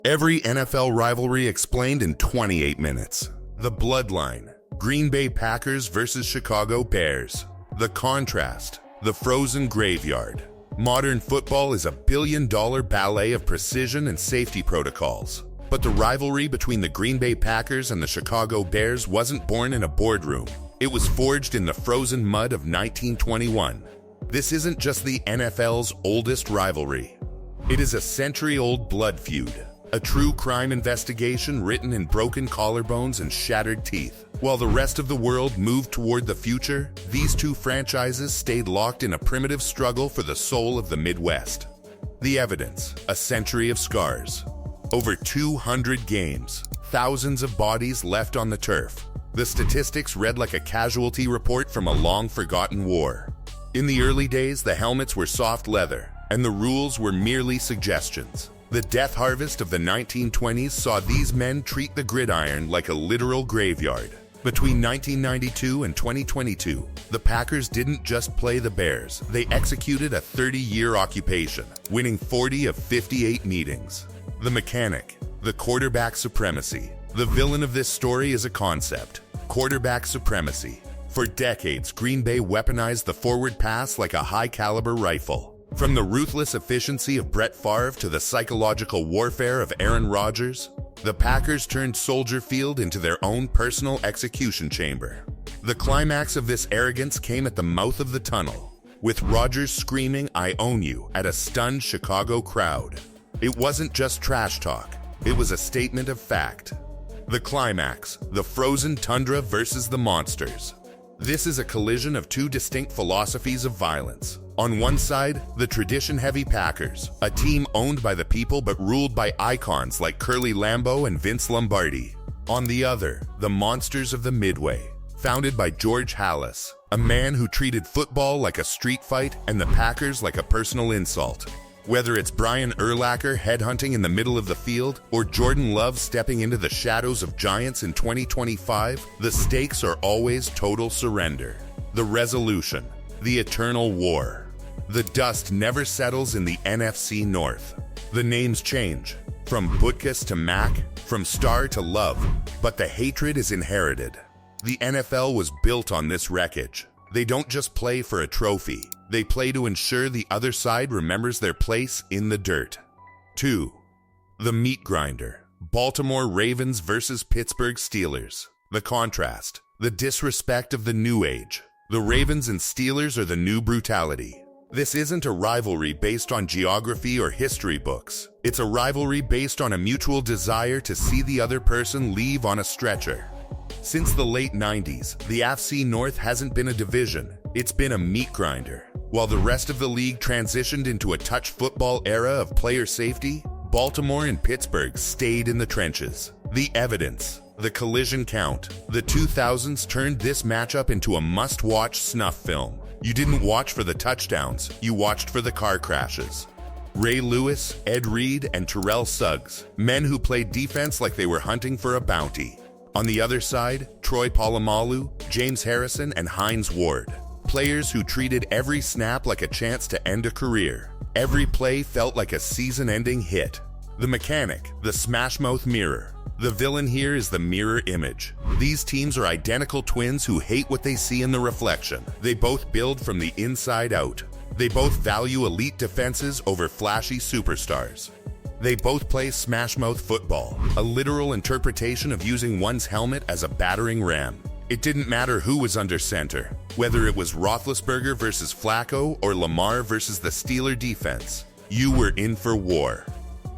Every NFL rivalry explained in 28 minutes. The bloodline, Green Bay Packers versus Chicago Bears. The contrast, the frozen graveyard. Modern football is a billion-dollar ballet of precision and safety protocols. But the rivalry between the Green Bay Packers and the Chicago Bears wasn't born in a boardroom. It was forged in the frozen mud of 1921. This isn't just the NFL's oldest rivalry. It is a century-old blood feud. A true crime investigation written in broken collarbones and shattered teeth. While the rest of the world moved toward the future, these two franchises stayed locked in a primitive struggle for the soul of the Midwest. The evidence, a century of scars. Over 200 games, thousands of bodies left on the turf. The statistics read like a casualty report from a long-forgotten war. In the early days, the helmets were soft leather, and the rules were merely suggestions. The death harvest of the 1920s saw these men treat the gridiron like a literal graveyard. Between 1992 and 2022, the Packers didn't just play the Bears, they executed a 30-year occupation, winning 40 of 58 meetings. The mechanic, the quarterback supremacy. The villain of this story is a concept, quarterback supremacy. For decades, Green Bay weaponized the forward pass like a high-caliber rifle. From the ruthless efficiency of Brett Favre to the psychological warfare of Aaron Rodgers, the Packers turned Soldier Field into their own personal execution chamber. The climax of this arrogance came at the mouth of the tunnel, with Rodgers screaming, "I own you," at a stunned Chicago crowd. It wasn't just trash talk, it was a statement of fact. The climax, the frozen tundra versus the monsters. This is a collision of two distinct philosophies of violence. On one side, the tradition-heavy Packers, a team owned by the people but ruled by icons like Curly Lambeau and Vince Lombardi. On the other, the monsters of the Midway, founded by George Halas, a man who treated football like a street fight and the Packers like a personal insult. Whether it's Brian Urlacher headhunting in the middle of the field or Jordan Love stepping into the shadows of giants in 2025, the stakes are always total surrender. The resolution, the eternal war. The dust never settles in the NFC North. The names change, from Butkus to Mac, from Star to Love, but the hatred is inherited. The NFL was built on this wreckage. They don't just play for a trophy. They play to ensure the other side remembers their place in the dirt. 2. The meat grinder. Baltimore Ravens versus Pittsburgh Steelers. The contrast. The disrespect of the new age. The Ravens and Steelers are the new brutality. This isn't a rivalry based on geography or history books. It's a rivalry based on a mutual desire to see the other person leave on a stretcher. Since the late 90s, the AFC North hasn't been a division. It's been a meat grinder. While the rest of the league transitioned into a touch football era of player safety, Baltimore and Pittsburgh stayed in the trenches. The evidence, the collision count. The 2000s turned this matchup into a must-watch snuff film. You didn't watch for the touchdowns, you watched for the car crashes. Ray Lewis, Ed Reed, and Terrell Suggs, men who played defense like they were hunting for a bounty. On the other side, Troy Polamalu, James Harrison, and Hines Ward. Players who treated every snap like a chance to end a career. Every play felt like a season-ending hit. The mechanic, the smash-mouth mirror. The villain here is the mirror image. These teams are identical twins who hate what they see in the reflection. They both build from the inside out. They both value elite defenses over flashy superstars. They both play smash-mouth football, a literal interpretation of using one's helmet as a battering ram. It didn't matter who was under center, whether it was Roethlisberger versus Flacco or Lamar versus the Steeler defense. You were in for war.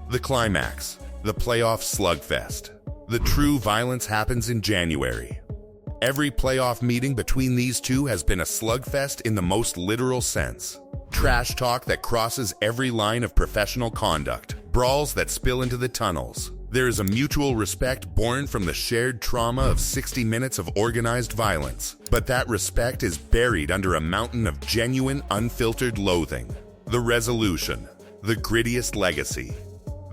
The climax, the playoff slugfest. The true violence happens in January. Every playoff meeting between these two has been a slugfest in the most literal sense. Trash talk that crosses every line of professional conduct. Brawls that spill into the tunnels. There is a mutual respect born from the shared trauma of 60 minutes of organized violence. But that respect is buried under a mountain of genuine, unfiltered loathing. The resolution. The grittiest legacy.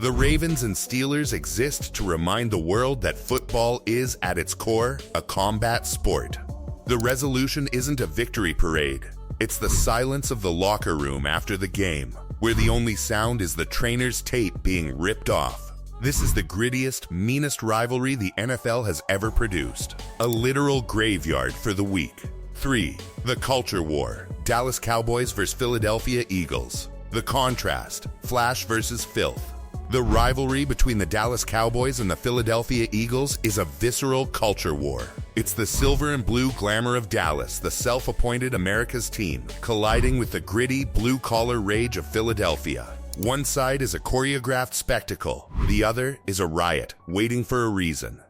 The Ravens and Steelers exist to remind the world that football is, at its core, a combat sport. The resolution isn't a victory parade. It's the silence of the locker room after the game, where the only sound is the trainer's tape being ripped off. This is the grittiest, meanest rivalry the NFL has ever produced. A literal graveyard for the weak. 3. The culture war. Dallas Cowboys vs. Philadelphia Eagles. The contrast. Flash versus filth. The rivalry between the Dallas Cowboys and the Philadelphia Eagles is a visceral culture war. It's the silver and blue glamour of Dallas, the self-appointed America's team, colliding with the gritty, blue-collar rage of Philadelphia. One side is a choreographed spectacle, the other is a riot, waiting for a reason.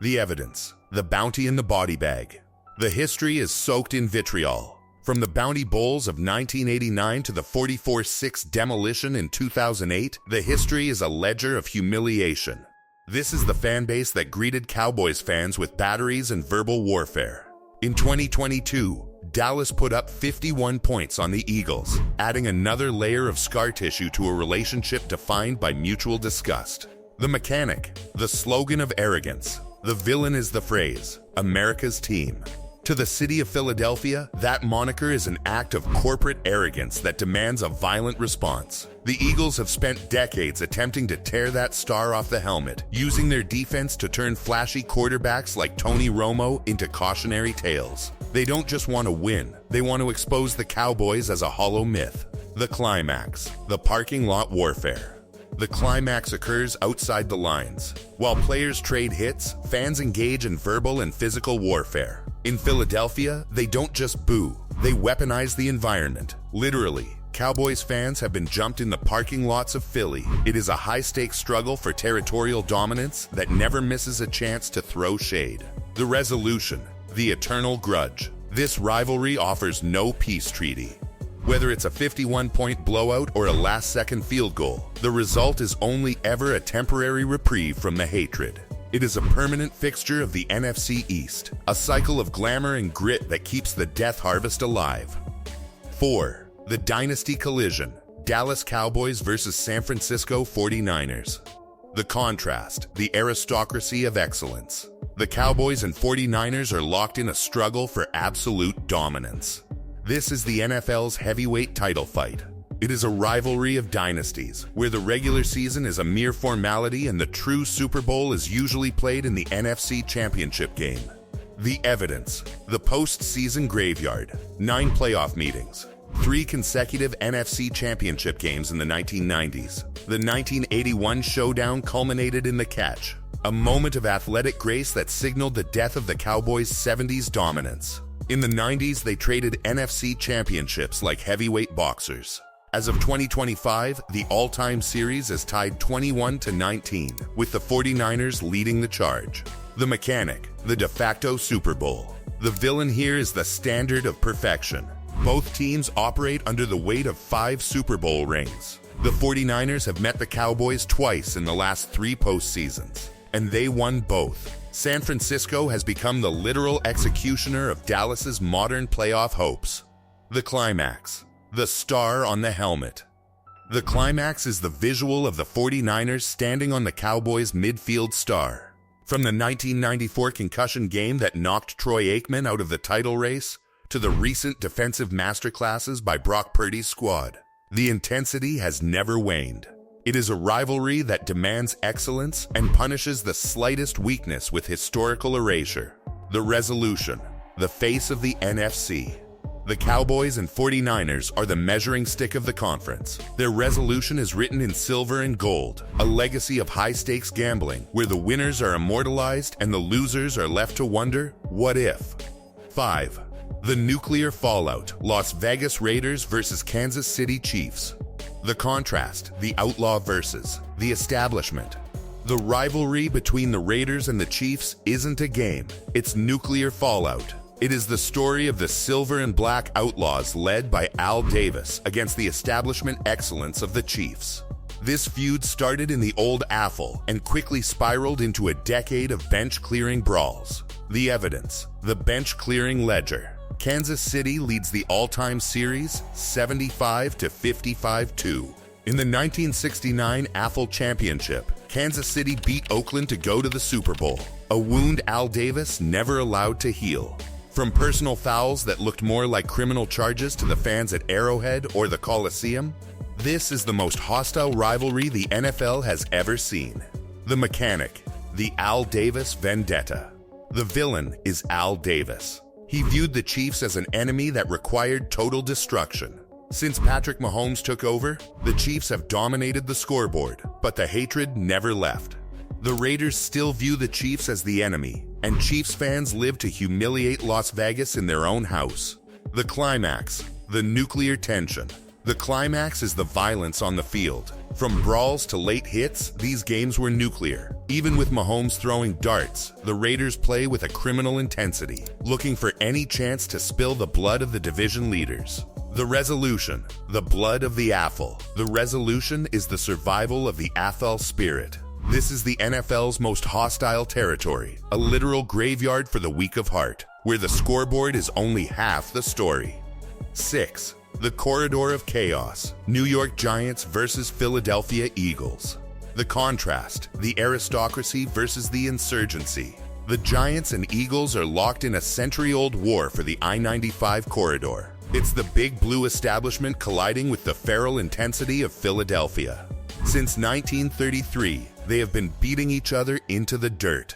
The evidence. The bounty in the body bag. The history is soaked in vitriol. From the Bounty Bowls of 1989 to the 44-6 demolition in 2008, the history is a ledger of humiliation. This is the fan base that greeted Cowboys fans with batteries and verbal warfare. In 2022, Dallas put up 51 points on the Eagles, adding another layer of scar tissue to a relationship defined by mutual disgust. The mechanic, the slogan of arrogance. The villain is the phrase, America's team. To the city of Philadelphia, that moniker is an act of corporate arrogance that demands a violent response. The Eagles have spent decades attempting to tear that star off the helmet, using their defense to turn flashy quarterbacks like Tony Romo into cautionary tales. They don't just want to win, they want to expose the Cowboys as a hollow myth. The climax, the parking lot warfare. The climax occurs outside the lines. While players trade hits, fans engage in verbal and physical warfare. In Philadelphia, they don't just boo, they weaponize the environment. Literally, Cowboys fans have been jumped in the parking lots of Philly. It is a high-stakes struggle for territorial dominance that never misses a chance to throw shade. The resolution, the eternal grudge. This rivalry offers no peace treaty. Whether it's a 51-point blowout or a last-second field goal, the result is only ever a temporary reprieve from the hatred. It is a permanent fixture of the NFC East, a cycle of glamour and grit that keeps the death harvest alive. 4. The Dynasty Collision. Dallas Cowboys vs. San Francisco 49ers. The contrast, the aristocracy of excellence. The Cowboys and 49ers are locked in a struggle for absolute dominance. This is the NFL's heavyweight title fight. It is a rivalry of dynasties, where the regular season is a mere formality and the true Super Bowl is usually played in the NFC Championship game. The evidence. The postseason graveyard. 9 playoff meetings. 3 consecutive NFC Championship games in the 1990s. The 1981 showdown culminated in the catch, a moment of athletic grace that signaled the death of the Cowboys' 70s dominance. In the 90s, they traded NFC championships like heavyweight boxers. As of 2025, the all-time series is tied 21-19, with the 49ers leading the charge. The mechanic, the de facto Super Bowl. The villain here is the standard of perfection. Both teams operate under the weight of 5 Super Bowl rings. The 49ers have met the Cowboys twice in the last 3 postseasons, and they won both. San Francisco has become the literal executioner of Dallas's modern playoff hopes. The climax. The star on the helmet. The climax is the visual of the 49ers standing on the Cowboys' midfield star. From the 1994 concussion game that knocked Troy Aikman out of the title race, to the recent defensive masterclasses by Brock Purdy's squad, the intensity has never waned. It is a rivalry that demands excellence and punishes the slightest weakness with historical erasure. The resolution. The face of the NFC. The Cowboys and 49ers are the measuring stick of the conference. Their resolution is written in silver and gold, a legacy of high-stakes gambling where the winners are immortalized and the losers are left to wonder, what if? 5. The nuclear fallout. Las Vegas Raiders vs. Kansas City Chiefs. The contrast, the outlaw versus the establishment. The rivalry between the Raiders and the Chiefs isn't a game, it's nuclear fallout. It is the story of the silver and black outlaws led by Al Davis against the establishment excellence of the Chiefs. This feud started in the old AFL and quickly spiraled into a decade of bench-clearing brawls. The evidence, the bench-clearing ledger. Kansas City leads the all-time series 75-55-2. In the 1969 AFL Championship, Kansas City beat Oakland to go to the Super Bowl, a wound Al Davis never allowed to heal. From personal fouls that looked more like criminal charges to the fans at Arrowhead or the Coliseum, this is the most hostile rivalry the NFL has ever seen. The mechanic, the Al Davis vendetta. The villain is Al Davis. He viewed the Chiefs as an enemy that required total destruction. Since Patrick Mahomes took over, the Chiefs have dominated the scoreboard, but the hatred never left. The Raiders still view the Chiefs as the enemy, and Chiefs fans live to humiliate Las Vegas in their own house. The climax, the nuclear tension. The climax is the violence on the field. From brawls to late hits, these games were nuclear. Even with Mahomes throwing darts, the Raiders play with a criminal intensity, looking for any chance to spill the blood of the division leaders. The resolution, the blood of the AFL. The resolution is the survival of the AFL spirit. This is the NFL's most hostile territory, a literal graveyard for the weak of heart, where the scoreboard is only half the story. 6. The corridor of chaos. New York Giants versus Philadelphia Eagles. The contrast, the aristocracy versus the insurgency. The Giants and Eagles are locked in a century-old war for the I-95 corridor. It's the big blue establishment colliding with the feral intensity of Philadelphia. Since 1933, they have been beating each other into the dirt.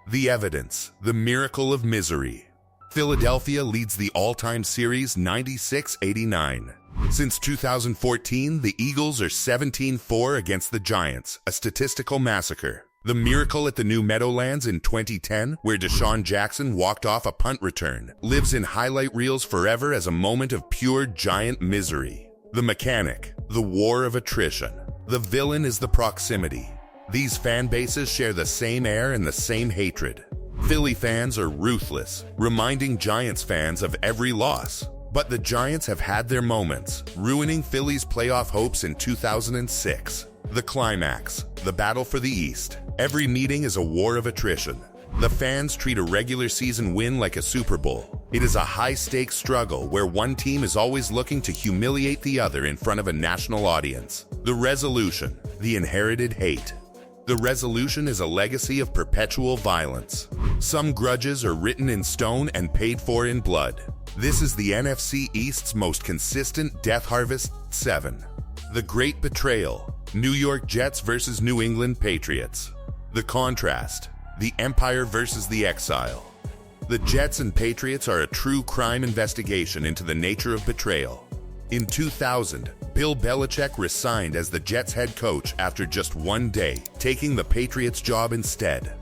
The evidence, the miracle of misery. Philadelphia leads the all-time series 96-89. Since 2014, the Eagles are 17-4 against the Giants, a statistical massacre. The miracle at the New Meadowlands in 2010, where Deshaun Jackson walked off a punt return, lives in highlight reels forever as a moment of pure Giant misery. The mechanic, the war of attrition. The villain is the proximity. These fan bases share the same air and the same hatred. Philly fans are ruthless, reminding Giants fans of every loss. But the Giants have had their moments, ruining Philly's playoff hopes in 2006. The climax, the battle for the East. Every meeting is a war of attrition. The fans treat a regular season win like a Super Bowl. It is a high-stakes struggle where one team is always looking to humiliate the other in front of a national audience. The resolution, the inherited hate. The resolution is a legacy of perpetual violence. Some grudges are written in stone and paid for in blood. This is the NFC East's most consistent death harvest. 7. The Great Betrayal. New York Jets versus New England Patriots. The contrast. The Empire versus the Exile. The Jets and Patriots are a true crime investigation into the nature of betrayal. In 2000, Bill Belichick resigned as the Jets head coach after just one day, taking the Patriots' job instead.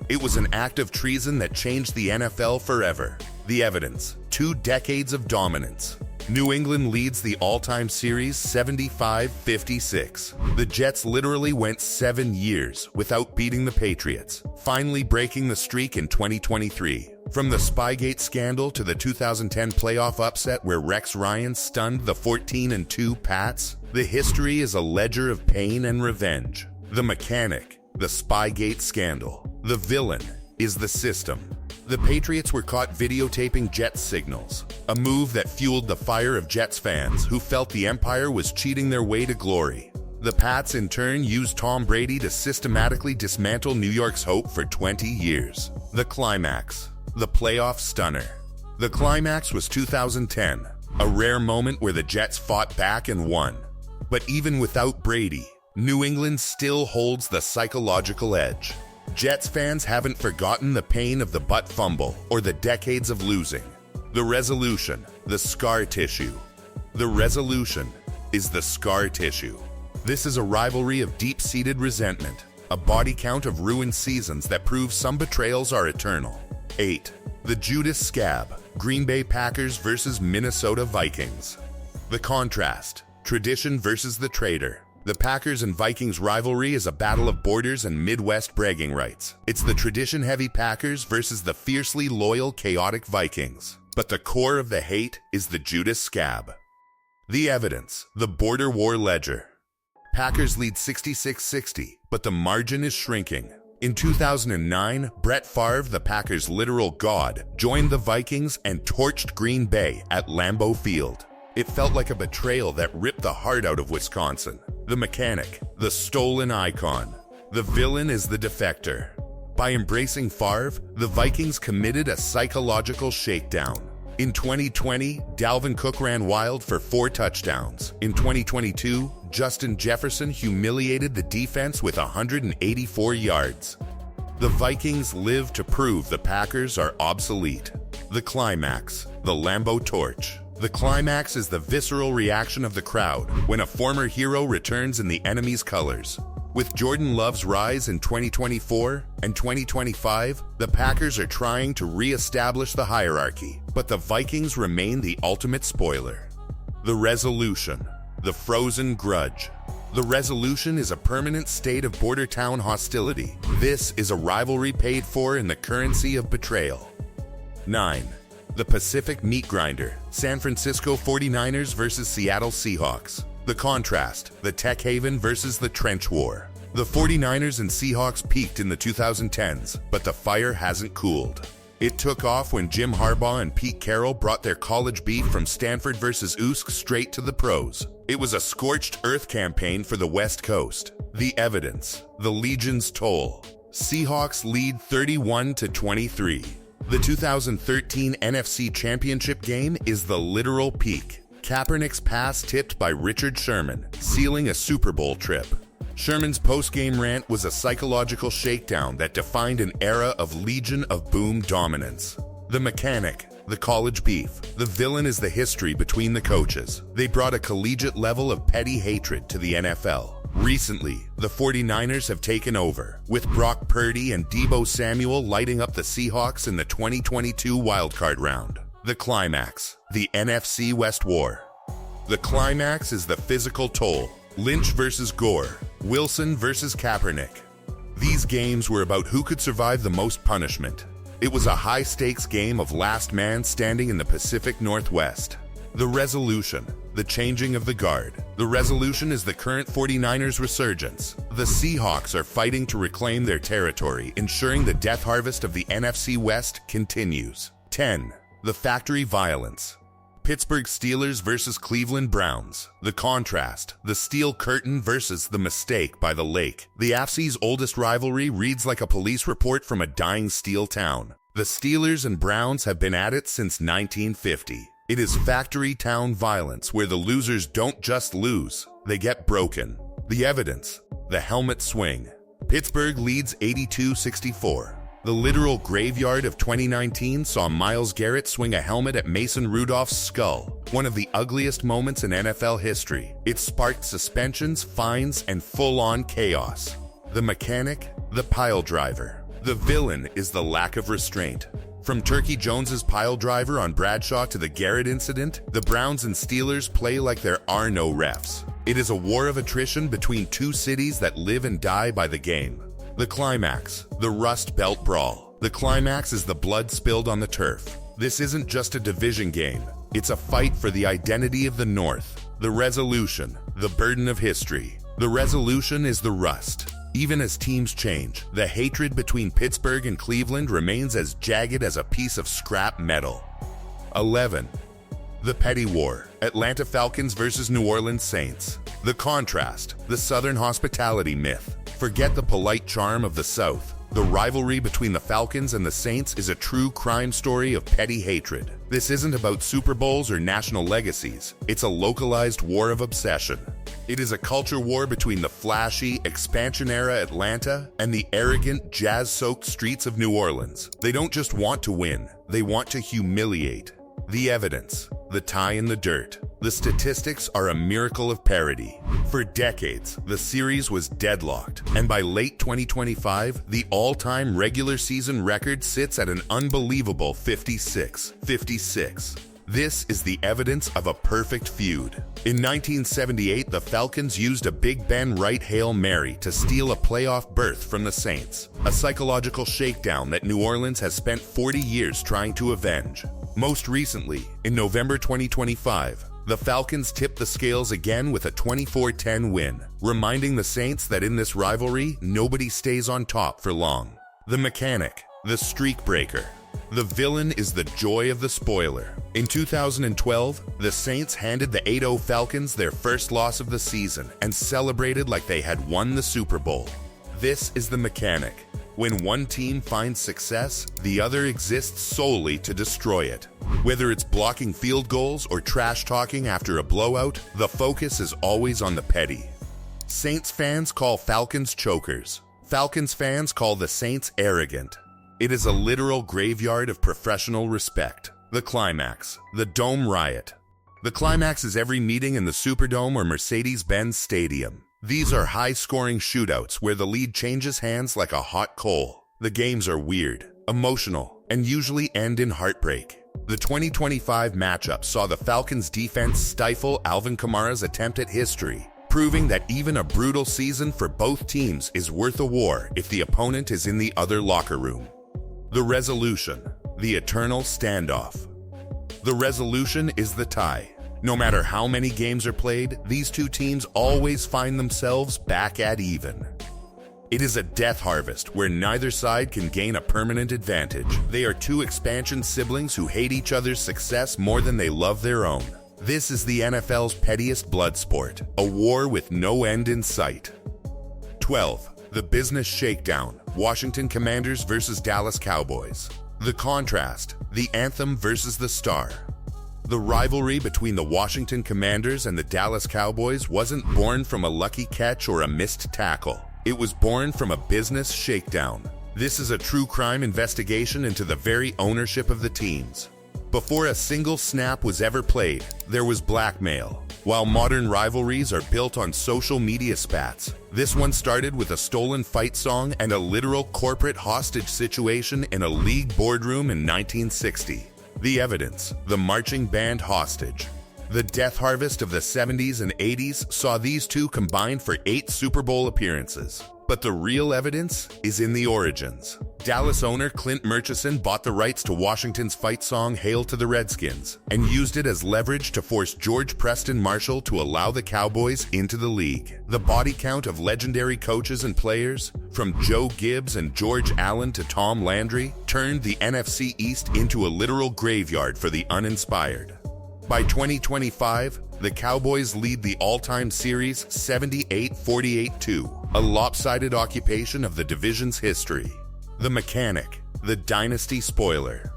It was an act of treason that changed the NFL forever. The evidence: 2 decades of dominance. New England leads the all-time series 75-56. The Jets literally went 7 years without beating the Patriots, finally breaking the streak in 2023. From the Spygate scandal to the 2010 playoff upset where Rex Ryan stunned the 14-2 Pats, the history is a ledger of pain and revenge. The mechanic, the Spygate scandal. The villain is the system. The Patriots were caught videotaping Jets signals, a move that fueled the fire of Jets fans who felt the Empire was cheating their way to glory. The Pats in turn used Tom Brady to systematically dismantle New York's hope for 20 years. The climax, the playoff stunner. The climax was 2010, a rare moment where the Jets fought back and won. But even without Brady, New England still holds the psychological edge. Jets fans haven't forgotten the pain of the butt fumble or the decades of losing. The resolution, the scar tissue. The resolution is the scar tissue. This is a rivalry of deep-seated resentment, a body count of ruined seasons that proves some betrayals are eternal. 8. The Judas Scab, Green Bay Packers versus Minnesota Vikings. The contrast, tradition versus the traitor. The Packers and Vikings rivalry is a battle of borders and Midwest bragging rights. It's the tradition-heavy Packers versus the fiercely loyal, chaotic Vikings. But the core of the hate is the Judas Scab. The evidence, the border war ledger. Packers lead 66-60, but the margin is shrinking. In 2009, Brett Favre, the Packers' literal god, joined the Vikings and torched Green Bay at Lambeau Field. It felt like a betrayal that ripped the heart out of Wisconsin. The mechanic, the stolen icon. The villain is the defector. By embracing Favre, the Vikings committed a psychological shakedown. In 2020, Dalvin Cook ran wild for 4 touchdowns. In 2022, Justin Jefferson humiliated the defense with 184 yards. The Vikings live to prove the Packers are obsolete. The climax, the Lambeau torch. The climax is the visceral reaction of the crowd when a former hero returns in the enemy's colors. With Jordan Love's rise in 2024 and 2025, the Packers are trying to re-establish the hierarchy, but the Vikings remain the ultimate spoiler. The resolution, the frozen grudge. The resolution is a permanent state of border town hostility. This is a rivalry paid for in the currency of betrayal. 9. The Pacific Meat Grinder, San Francisco 49ers versus Seattle Seahawks. The contrast, the Tech Haven versus the Trench War. The 49ers and Seahawks peaked in the 2010s, but the fire hasn't cooled. It took off when Jim Harbaugh and Pete Carroll brought their college beef from Stanford versus USC straight to the pros. It was a scorched earth campaign for the West Coast. The evidence, the Legion's toll. Seahawks lead 31-23. The 2013 NFC Championship game is the literal peak. Kaepernick's pass tipped by Richard Sherman, sealing a Super Bowl trip. Sherman's post-game rant was a psychological shakedown that defined an era of Legion of Boom dominance. The mechanic, the college beef. The villain is the history between the coaches. They brought a collegiate level of petty hatred to the NFL. Recently, the 49ers have taken over, with Brock Purdy and Deebo Samuel lighting up the Seahawks in the 2022 wildcard round. The climax, the NFC West War. The climax is the physical toll. Lynch versus Gore, Wilson versus Kaepernick. These games were about who could survive the most punishment. It was a high-stakes game of last man standing in the Pacific Northwest. The resolution, the changing of the guard. The resolution is the current 49ers resurgence. The Seahawks are fighting to reclaim their territory, ensuring the death harvest of the NFC West continues. 10. The factory violence. Pittsburgh Steelers versus Cleveland Browns. The contrast, the steel curtain versus the mistake by the lake. The AFC's oldest rivalry reads like a police report from a dying steel town. The Steelers and Browns have been at it since 1950. It is factory town violence where the losers don't just lose, they get broken. The evidence, the helmet swing. Pittsburgh leads 82-64. The literal graveyard of 2019 saw Myles Garrett swing a helmet at Mason Rudolph's skull, one of the ugliest moments in NFL history. It sparked suspensions, fines, and full-on chaos. The mechanic, the pile driver. The villain is the lack of restraint. From Turkey Jones's pile driver on Bradshaw to the Garrett incident, the Browns and Steelers play like there are no refs. It is a war of attrition between two cities that live and die by the game. The climax, the Rust Belt Brawl. The climax is the blood spilled on the turf. This isn't just a division game. It's a fight for the identity of the North. The resolution, the burden of history. The resolution is the rust. Even as teams change, the hatred between Pittsburgh and Cleveland remains as jagged as a piece of scrap metal. 11. The petty war. Atlanta Falcons versus New Orleans Saints. The contrast, the Southern hospitality myth. Forget the polite charm of the South. The rivalry between the Falcons and the Saints is a true crime story of petty hatred. This isn't about Super Bowls or national legacies. It's a localized war of obsession. It is a culture war between the flashy, expansion-era Atlanta and the arrogant, jazz-soaked streets of New Orleans. They don't just want to win, they want to humiliate. The evidence, the tie in the dirt. The statistics are a miracle of parity. For decades, the series was deadlocked, and by late 2025, the all-time regular season record sits at an unbelievable 56. This is the evidence of a perfect feud. In 1978, the Falcons used a Big Ben right Hail Mary to steal a playoff berth from the Saints, a psychological shakedown that New Orleans has spent 40 years trying to avenge. Most recently, in November 2025, the Falcons tipped the scales again with a 24-10 win, reminding the Saints that in this rivalry, nobody stays on top for long. The mechanic, the streak breaker. The villain is the joy of the spoiler. In 2012, the Saints handed the 8-0 Falcons their first loss of the season and celebrated like they had won the Super Bowl. This is the mechanic. When one team finds success, the other exists solely to destroy it. Whether it's blocking field goals or trash-talking after a blowout, the focus is always on the petty. Saints fans call Falcons chokers. Falcons fans call the Saints arrogant. It is a literal graveyard of professional respect. The climax, the Dome riot. The climax is every meeting in the Superdome or Mercedes-Benz Stadium. These are high-scoring shootouts where the lead changes hands like a hot coal. The games are weird, emotional, and usually end in heartbreak. The 2025 matchup saw the Falcons' defense stifle Alvin Kamara's attempt at history, proving that even a brutal season for both teams is worth a war if the opponent is in the other locker room. The resolution, the eternal standoff. The resolution is the tie. No matter how many games are played, these two teams always find themselves back at even. It is a death harvest where neither side can gain a permanent advantage. They are two expansion siblings who hate each other's success more than they love their own. This is the NFL's pettiest blood sport, a war with no end in sight. 12. The business shakedown, Washington Commanders versus Dallas Cowboys. The contrast, the anthem versus the star. The rivalry between the Washington Commanders and the Dallas Cowboys wasn't born from a lucky catch or a missed tackle. It was born from a business shakedown. This is a true crime investigation into the very ownership of the teams. Before a single snap was ever played, there was blackmail. While modern rivalries are built on social media spats, this one started with a stolen fight song and a literal corporate hostage situation in a league boardroom in 1960. The evidence, the marching band hostage. The death harvest of the 70s and 80s saw these two combined for 8 Super Bowl appearances. But the real evidence is in the origins. Dallas owner Clint Murchison bought the rights to Washington's fight song Hail to the Redskins and used it as leverage to force George Preston Marshall to allow the Cowboys into the league. The body count of legendary coaches and players, from Joe Gibbs and George Allen to Tom Landry, turned the NFC East into a literal graveyard for the uninspired. By 2025, the Cowboys lead the all-time series 78-48-2, a lopsided occupation of the division's history. The mechanic, the dynasty spoiler.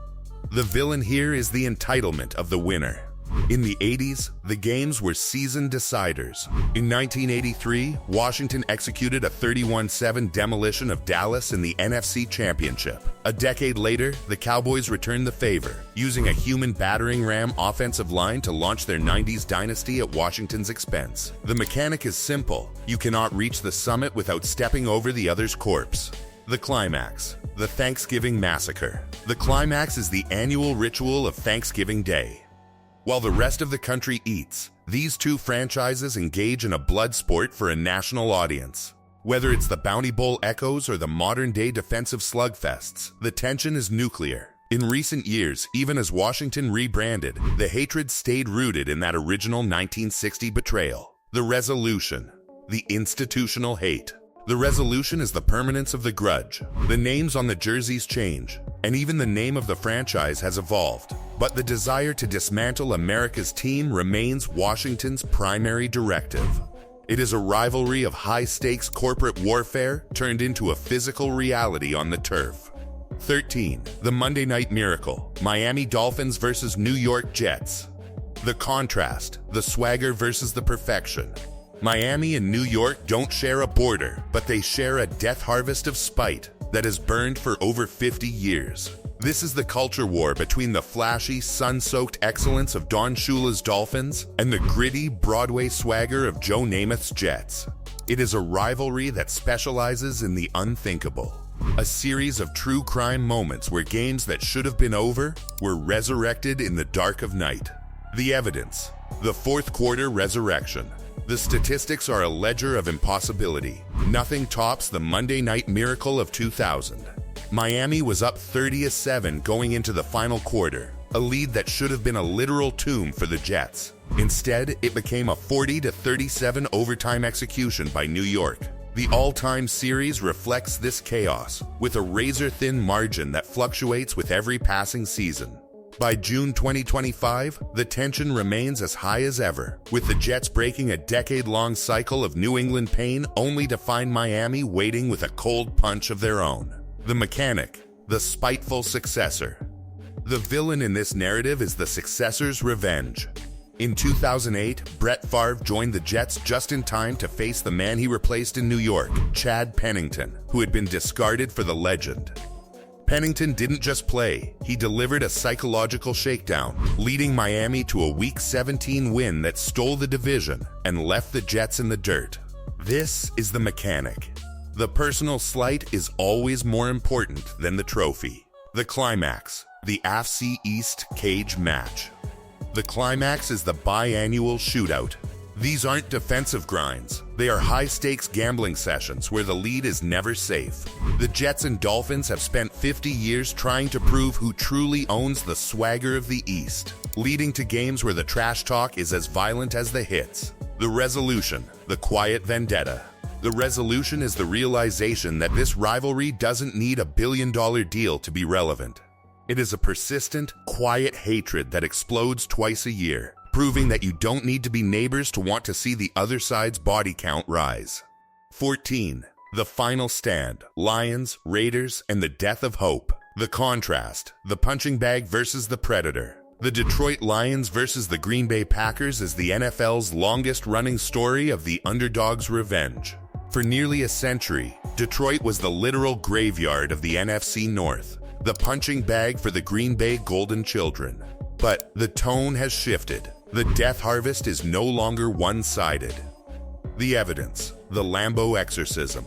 The villain here is the entitlement of the winner. In the 80s, the games were season deciders. In 1983, Washington executed a 31-7 demolition of Dallas in the NFC Championship. A decade later, the Cowboys returned the favor, using a human battering ram offensive line to launch their 90s dynasty at Washington's expense. The mechanic is simple. You cannot reach the summit without stepping over the other's corpse. The climax, the Thanksgiving massacre. The climax is the annual ritual of Thanksgiving Day. While the rest of the country eats, these two franchises engage in a blood sport for a national audience. Whether it's the Bounty Bowl echoes or the modern-day defensive slugfests, the tension is nuclear. In recent years, even as Washington rebranded, the hatred stayed rooted in that original 1960 betrayal. The resolution, the institutional hate. The resolution is the permanence of the grudge. The names on the jerseys change, and even the name of the franchise has evolved. But the desire to dismantle America's team remains Washington's primary directive. It is a rivalry of high-stakes corporate warfare turned into a physical reality on the turf. 13. The Monday Night Miracle, Miami Dolphins versus New York Jets. The contrast, the swagger versus the perfection. Miami and New York don't share a border, but they share a death harvest of spite that has burned for over 50 years. This is the culture war between the flashy, sun-soaked excellence of Don Shula's Dolphins and the gritty, Broadway swagger of Joe Namath's Jets. It is a rivalry that specializes in the unthinkable. A series of true crime moments where games that should have been over were resurrected in the dark of night. The evidence, the fourth quarter resurrection. The statistics are a ledger of impossibility. Nothing tops the Monday Night Miracle of 2000. Miami was up 30-7 going into the final quarter, a lead that should have been a literal tomb for the Jets. Instead, it became a 40-37 overtime execution by New York. The all-time series reflects this chaos, with a razor-thin margin that fluctuates with every passing season. By June 2025, the tension remains as high as ever, with the Jets breaking a decade-long cycle of New England pain only to find Miami waiting with a cold punch of their own. The mechanic, the spiteful successor. The villain in this narrative is the successor's revenge. In 2008, Brett Favre joined the Jets just in time to face the man he replaced in New York, Chad Pennington, who had been discarded for the legend. Pennington didn't just play, he delivered a psychological shakedown, leading Miami to a Week 17 win that stole the division and left the Jets in the dirt. This is the mechanic. The personal slight is always more important than the trophy. The climax, the AFC East cage match. The climax is the biannual shootout. These aren't defensive grinds. They are high-stakes gambling sessions where the lead is never safe. The Jets and Dolphins have spent 50 years trying to prove who truly owns the swagger of the East, leading to games where the trash talk is as violent as the hits. The resolution, the quiet vendetta. The resolution is the realization that this rivalry doesn't need a billion-dollar deal to be relevant. It is a persistent, quiet hatred that explodes twice a year, proving that you don't need to be neighbors to want to see the other side's body count rise. 14. The final stand, Lions, Raiders, and the death of hope. The contrast, the punching bag versus the predator. The Detroit Lions versus the Green Bay Packers is the NFL's longest-running story of the underdog's revenge. For nearly a century, Detroit was the literal graveyard of the NFC North, the punching bag for the Green Bay Golden Children. But the tone has shifted. The death harvest is no longer one-sided. The evidence, the Lambeau exorcism.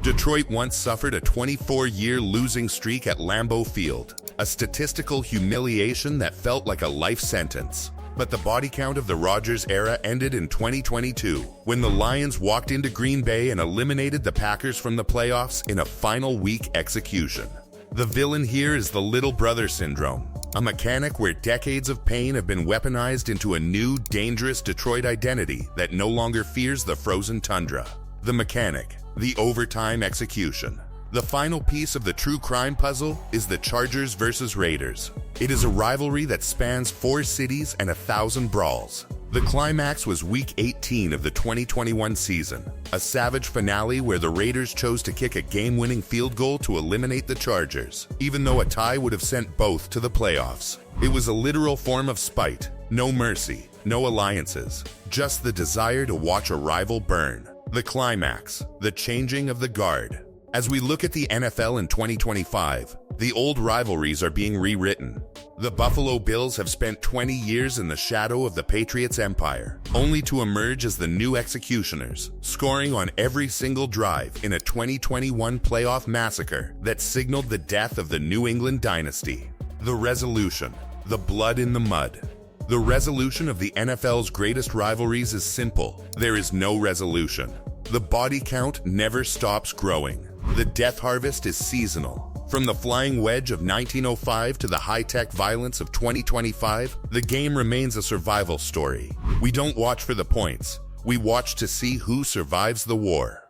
Detroit once suffered a 24-year losing streak at Lambeau Field, a statistical humiliation that felt like a life sentence. But the body count of the Rodgers era ended in 2022, when the Lions walked into Green Bay and eliminated the Packers from the playoffs in a final week execution. The villain here is the little brother syndrome, a mechanic where decades of pain have been weaponized into a new, dangerous Detroit identity that no longer fears the frozen tundra. The mechanic, the overtime execution. The final piece of the true crime puzzle is the Chargers versus Raiders. It is a rivalry that spans 4 cities and 1,000 brawls. The climax was Week 18 of the 2021 season, a savage finale where the Raiders chose to kick a game-winning field goal to eliminate the Chargers, even though a tie would have sent both to the playoffs. It was a literal form of spite, no mercy, no alliances, just the desire to watch a rival burn. The climax, the changing of the guard. As we look at the NFL in 2025, the old rivalries are being rewritten. The Buffalo Bills have spent 20 years in the shadow of the Patriots' empire, only to emerge as the new executioners, scoring on every single drive in a 2021 playoff massacre that signaled the death of the New England dynasty. The resolution, the blood in the mud. The resolution of the NFL's greatest rivalries is simple. There is no resolution. The body count never stops growing. The death harvest is seasonal. From the flying wedge of 1905 to the high-tech violence of 2025, the game remains a survival story. We don't watch for the points. We watch to see who survives the war.